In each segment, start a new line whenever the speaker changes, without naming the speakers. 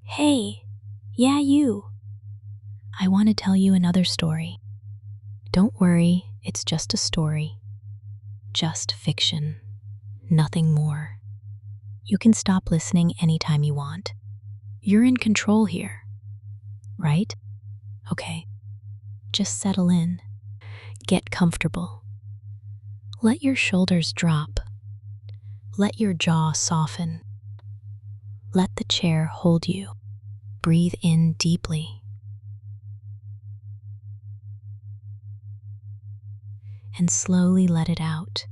Hey, yeah, you. I want to tell you another story. Don't worry, it's just a story. Just fiction. Nothing more. You can stop listening anytime you want. You're in control here, right? Okay, just settle in. Get comfortable. Let your shoulders drop. Let your jaw soften. Let the chair hold you. Breathe in deeply. And slowly let it out.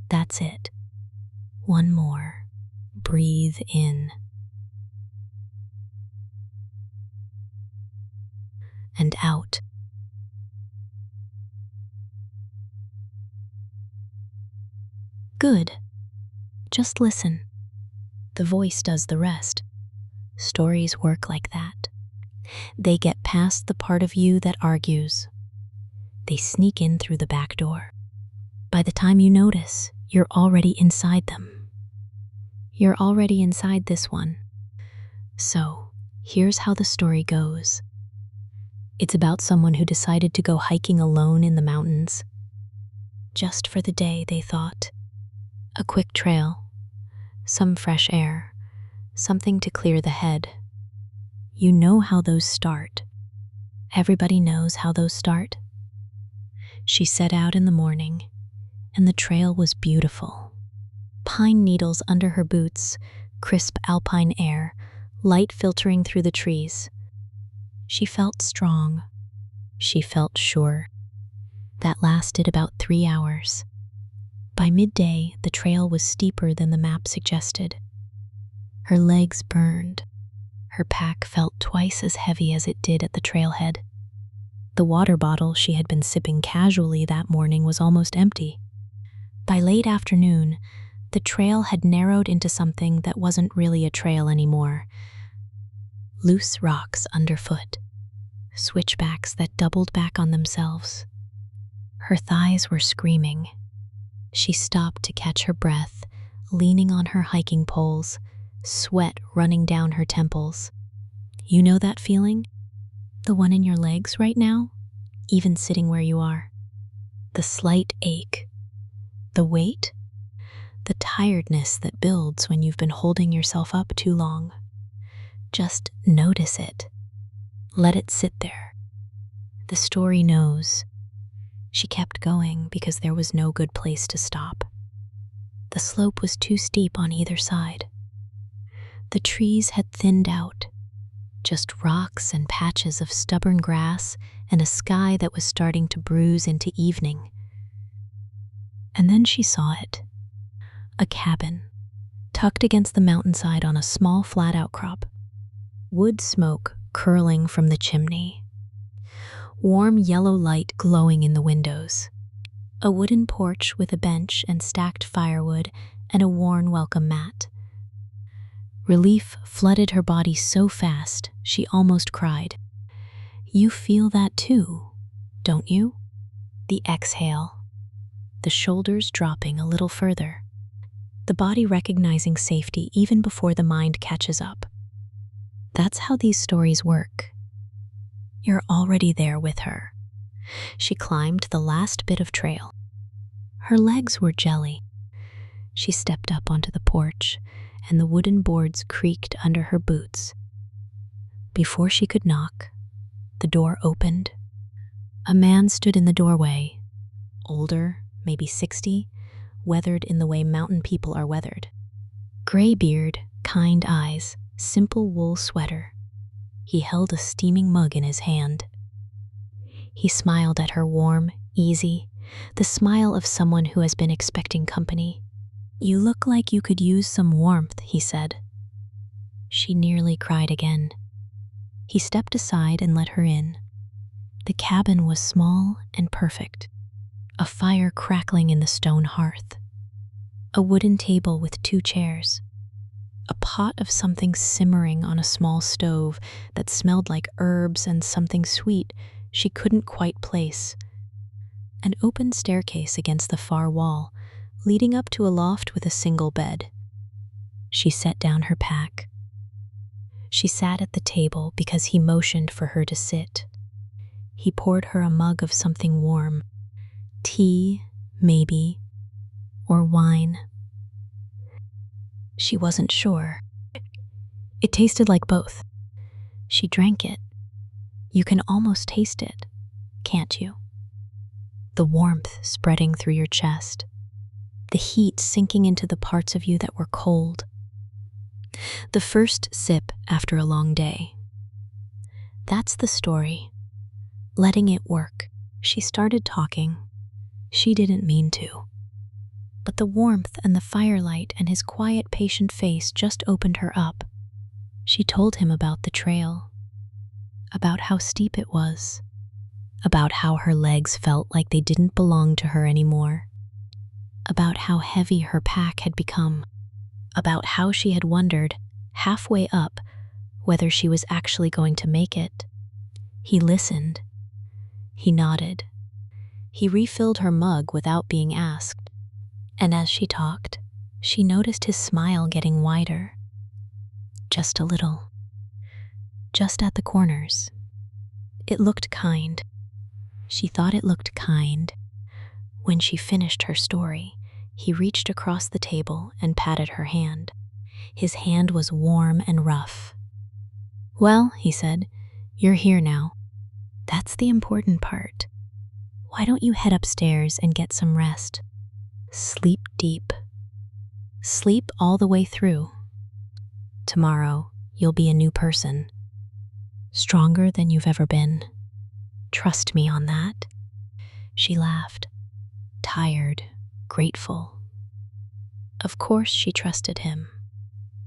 That's it. One more. Breathe in. And out. Good. Just listen. The voice does the rest. Stories work like that. They get past the part of you that argues. They sneak in through the back door. By the time you notice, you're already inside them. You're already inside this one. So, here's how the story goes. It's about someone who decided to go hiking alone in the mountains. Just for the day, they thought. A quick trail, some fresh air, something to clear the head. You know how those start. Everybody knows how those start. She set out in the morning, and the trail was beautiful. Pine needles under her boots, crisp alpine air, light filtering through the trees. She felt strong. She felt sure. That lasted about 3 hours. By midday, the trail was steeper than the map suggested. Her legs burned. Her pack felt twice as heavy as it did at the trailhead. The water bottle she had been sipping casually that morning was almost empty. By late afternoon, the trail had narrowed into something that wasn't really a trail anymore. Loose rocks underfoot, switchbacks that doubled back on themselves. Her thighs were screaming. She stopped to catch her breath, leaning on her hiking poles, sweat running down her temples. You know that feeling? The one in your legs right now? Even sitting where you are. The slight ache. The weight? The tiredness that builds when you've been holding yourself up too long. Just notice it. Let it sit there. The story knows. She kept going because there was no good place to stop. The slope was too steep on either side. The trees had thinned out. Just rocks and patches of stubborn grass and a sky that was starting to bruise into evening. And then she saw it. A cabin, tucked against the mountainside on a small flat outcrop. Wood smoke curling from the chimney. Warm yellow light glowing in the windows. A wooden porch with a bench and stacked firewood and a worn welcome mat. Relief flooded her body so fast she almost cried. You feel that too, don't you? The exhale. The shoulders dropping a little further. The body recognizing safety even before the mind catches up. That's how these stories work. You're already there with her. She climbed the last bit of trail. Her legs were jelly. She stepped up onto the porch, and the wooden boards creaked under her boots. Before she could knock, the door opened. A man stood in the doorway, older, maybe 60, weathered in the way mountain people are weathered. Gray beard, kind eyes, simple wool sweater. He held a steaming mug in his hand. He smiled at her warm, easy, the smile of someone who has been expecting company. You look like you could use some warmth, he said. She nearly cried again. He stepped aside and let her in. The cabin was small and perfect. A fire crackling in the stone hearth. A wooden table with 2 chairs. A pot of something simmering on a small stove that smelled like herbs and something sweet she couldn't quite place. An open staircase against the far wall, leading up to a loft with a single bed. She set down her pack. She sat at the table because he motioned for her to sit. He poured her a mug of something warm. Tea, maybe, or wine. She wasn't sure. It tasted like both. She drank it. You can almost taste it, can't you? The warmth spreading through your chest. The heat sinking into the parts of you that were cold. The first sip after a long day. That's the story. Letting it work. She started talking. She didn't mean to. But the warmth and the firelight and his quiet, patient face just opened her up. She told him about the trail, about how steep it was, about how her legs felt like they didn't belong to her anymore, about how heavy her pack had become, about how she had wondered, halfway up, whether she was actually going to make it. He listened. He nodded. He refilled her mug without being asked. And as she talked, she noticed his smile getting wider. Just a little. Just at the corners. It looked kind. She thought it looked kind. When she finished her story, he reached across the table and patted her hand. His hand was warm and rough. "Well," he said, "you're here now. That's the important part. Why don't you head upstairs and get some rest? Sleep deep. Sleep all the way through. Tomorrow, you'll be a new person. Stronger than you've ever been. Trust me on that." She laughed, tired, grateful. Of course she trusted him.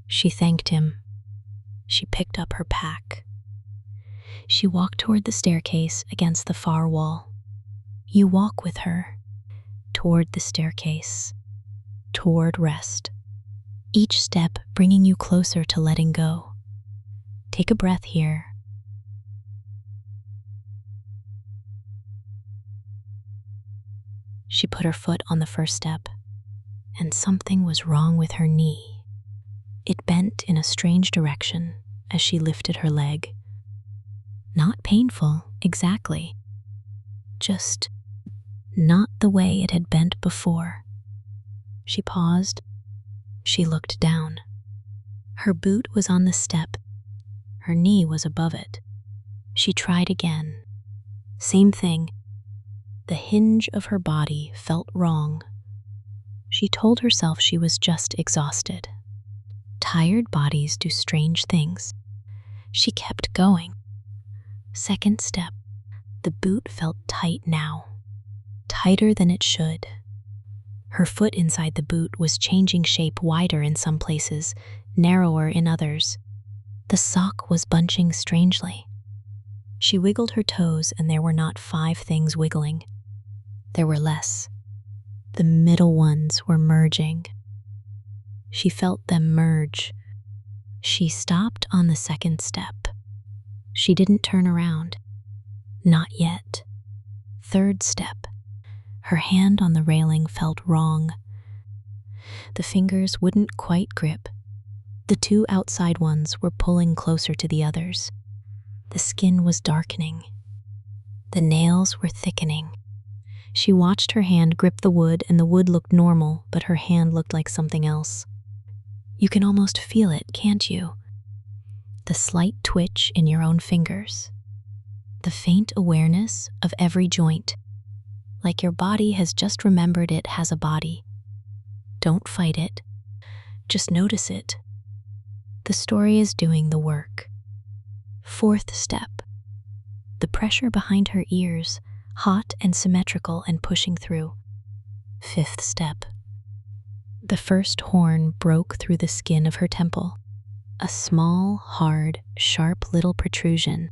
She thanked him. She picked up her pack. She walked toward the staircase against the far wall. You walk with her, toward the staircase, toward rest. Each step bringing you closer to letting go. Take a breath here. She put her foot on the first step, and something was wrong with her knee. It bent in a strange direction as she lifted her leg. Not painful, exactly. Just not the way it had bent before. She paused. She looked down. Her boot was on the step. Her knee was above it. She tried again. Same thing. The hinge of her body felt wrong. She told herself she was just exhausted. Tired bodies do strange things. She kept going. Second step. The boot felt tight now. Tighter than it should. Her foot inside the boot was changing shape, wider in some places, narrower in others. The sock was bunching strangely. She wiggled her toes, and there were not 5 things wiggling. There were less. The middle ones were merging. She felt them merge. She stopped on the second step. She didn't turn around. Not yet. Third step. Her hand on the railing felt wrong. The fingers wouldn't quite grip. The 2 outside ones were pulling closer to the others. The skin was darkening. The nails were thickening. She watched her hand grip the wood, and the wood looked normal, but her hand looked like something else. You can almost feel it, can't you? The slight twitch in your own fingers. The faint awareness of every joint. Like your body has just remembered it has a body. Don't fight it. Just notice it. The story is doing the work. Fourth step. The pressure behind her ears, hot and symmetrical and pushing through. Fifth step. The first horn broke through the skin of her temple. A small, hard, sharp little protrusion.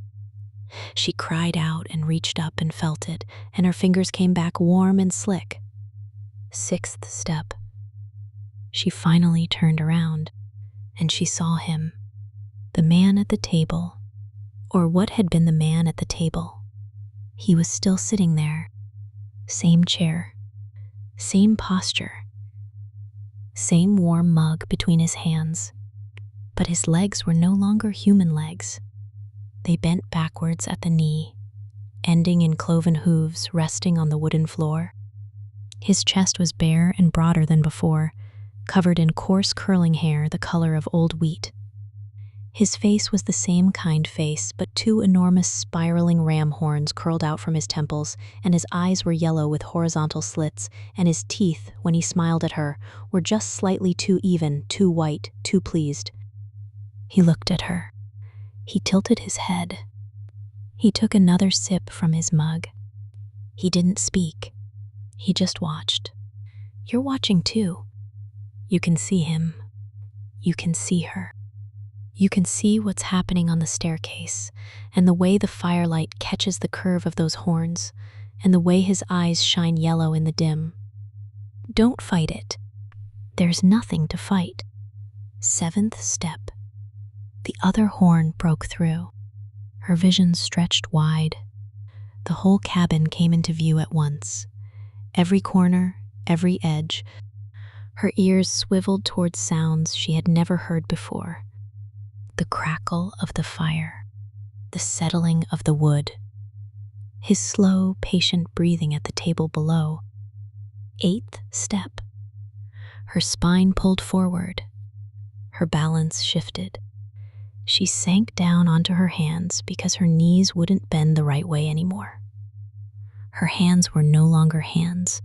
She cried out and reached up and felt it, and her fingers came back warm and slick. Sixth step. She finally turned around, and she saw him. The man at the table, or what had been the man at the table. He was still sitting there. Same chair. Same posture. Same warm mug between his hands. But his legs were no longer human legs. They bent backwards at the knee, ending in cloven hooves resting on the wooden floor. His chest was bare and broader than before, covered in coarse curling hair the color of old wheat. His face was the same kind face, but two enormous spiraling ram horns curled out from his temples, and his eyes were yellow with horizontal slits, and his teeth, when he smiled at her, were just slightly too even, too white, too pleased. He looked at her. He tilted his head. He took another sip from his mug. He didn't speak. He just watched. You're watching too. You can see him. You can see her. You can see what's happening on the staircase, and the way the firelight catches the curve of those horns, and the way his eyes shine yellow in the dim. Don't fight it. There's nothing to fight. 7th step. The other horn broke through. Her vision stretched wide. The whole cabin came into view at once. Every corner, every edge. Her ears swiveled towards sounds she had never heard before. The crackle of the fire, the settling of the wood, his slow, patient breathing at the table below. 8th step. Her spine pulled forward. Her balance shifted. She sank down onto her hands because her knees wouldn't bend the right way anymore. Her hands were no longer hands.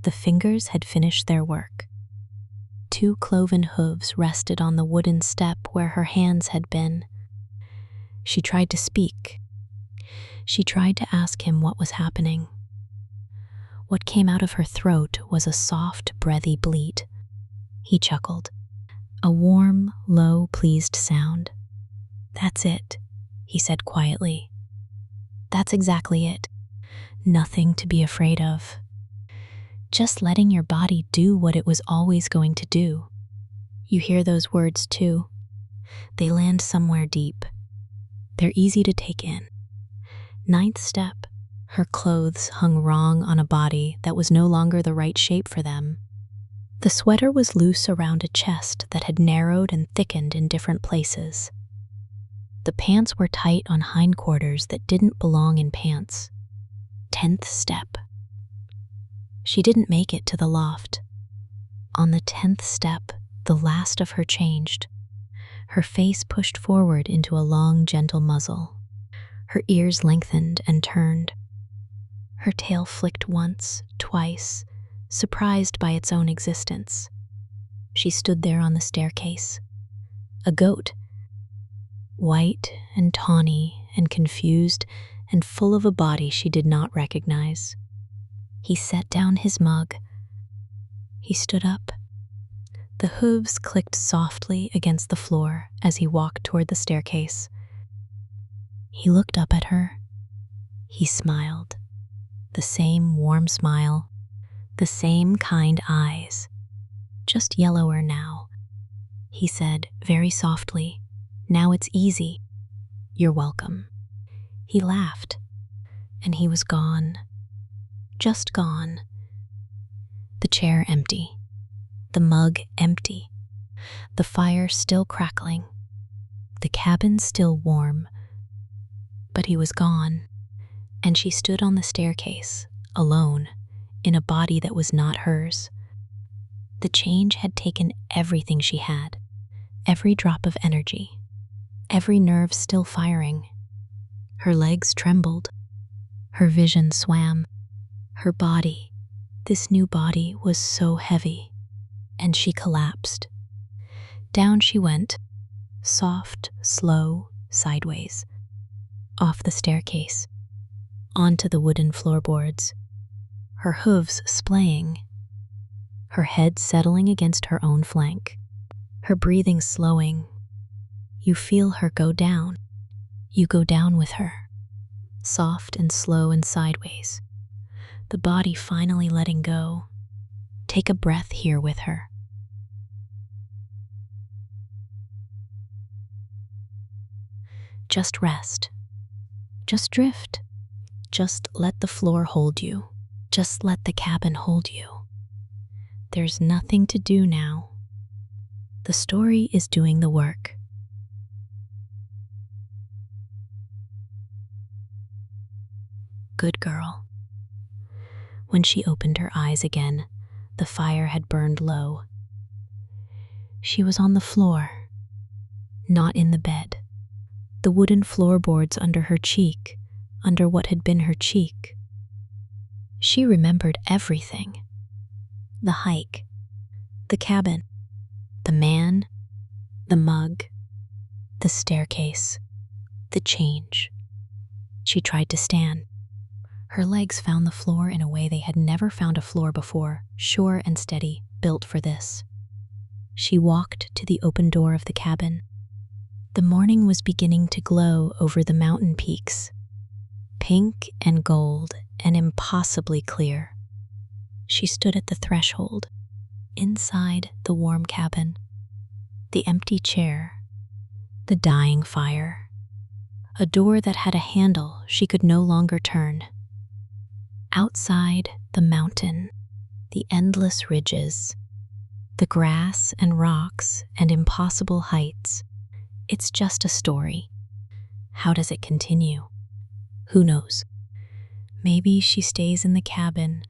The fingers had finished their work. 2 cloven hooves rested on the wooden step where her hands had been. She tried to speak. She tried to ask him what was happening. What came out of her throat was a soft, breathy bleat. He chuckled. A warm, low, pleased sound. That's it, he said quietly. That's exactly it. Nothing to be afraid of. Just letting your body do what it was always going to do. You hear those words too. They land somewhere deep. They're easy to take in. 9th step. Her clothes hung wrong on a body that was no longer the right shape for them. The sweater was loose around a chest that had narrowed and thickened in different places. The pants were tight on hindquarters that didn't belong in pants. 10th step. She didn't make it to the loft. On the 10th step, the last of her changed. Her face pushed forward into a long, gentle muzzle. Her ears lengthened and turned. Her tail flicked once, twice, surprised by its own existence. She stood there on the staircase. A goat. White and tawny and confused and full of a body she did not recognize. He set down his mug. He stood up. The hooves clicked softly against the floor as he walked toward the staircase. He looked up at her. He smiled. The same warm smile, the same kind eyes, just yellower now. He said very softly, "Now it's easy. You're welcome." He laughed, and he was gone. Just gone. The chair empty. The mug empty. The fire still crackling. The cabin still warm. But he was gone, and she stood on the staircase, alone, in a body that was not hers. The change had taken everything she had, every drop of energy, every nerve still firing. Her legs trembled. Her vision swam. Her body, this new body, was so heavy, and she collapsed. Down she went, soft, slow, sideways, off the staircase, onto the wooden floorboards, her hooves splaying, her head settling against her own flank, her breathing slowing. You feel her go down. You go down with her, soft and slow and sideways. The body finally letting go. Take a breath here with her. Just rest. Just drift. Just let the floor hold you. Just let the cabin hold you. There's nothing to do now. The story is doing the work. Good girl. When she opened her eyes again, the fire had burned low. She was on the floor, not in the bed. The wooden floorboards under her cheek, under what had been her cheek. She remembered everything. The hike, the cabin, the man, the mug, the staircase, the change. She tried to stand. Her legs found the floor in a way they had never found a floor before, sure and steady, built for this. She walked to the open door of the cabin. The morning was beginning to glow over the mountain peaks, pink and gold and impossibly clear. She stood at the threshold, inside the warm cabin, the empty chair, the dying fire, a door that had a handle she could no longer turn. Outside, the mountain, the endless ridges, the grass and rocks and impossible heights. It's just a story. How does it continue? Who knows? Maybe she stays in the cabin,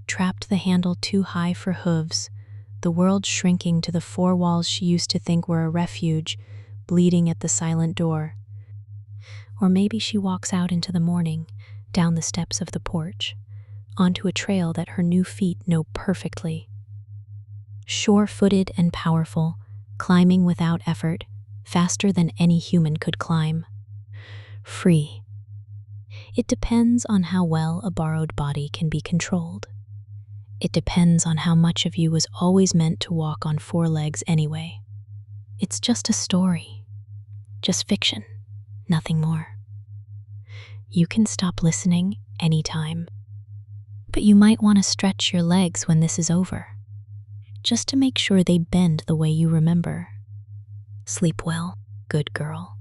trapped the handle too high for hooves, the world shrinking to the four walls she used to think were a refuge, bleeding at the silent door. Or maybe she walks out into the morning, down the steps of the porch, onto a trail that her new feet know perfectly. Sure-footed and powerful, climbing without effort, faster than any human could climb. Free. It depends on how well a borrowed body can be controlled. It depends on how much of you was always meant to walk on four legs anyway. It's just a story. Just fiction. Nothing more. You can stop listening anytime. But you might want to stretch your legs when this is over, just to make sure they bend the way you remember. Sleep well, good girl.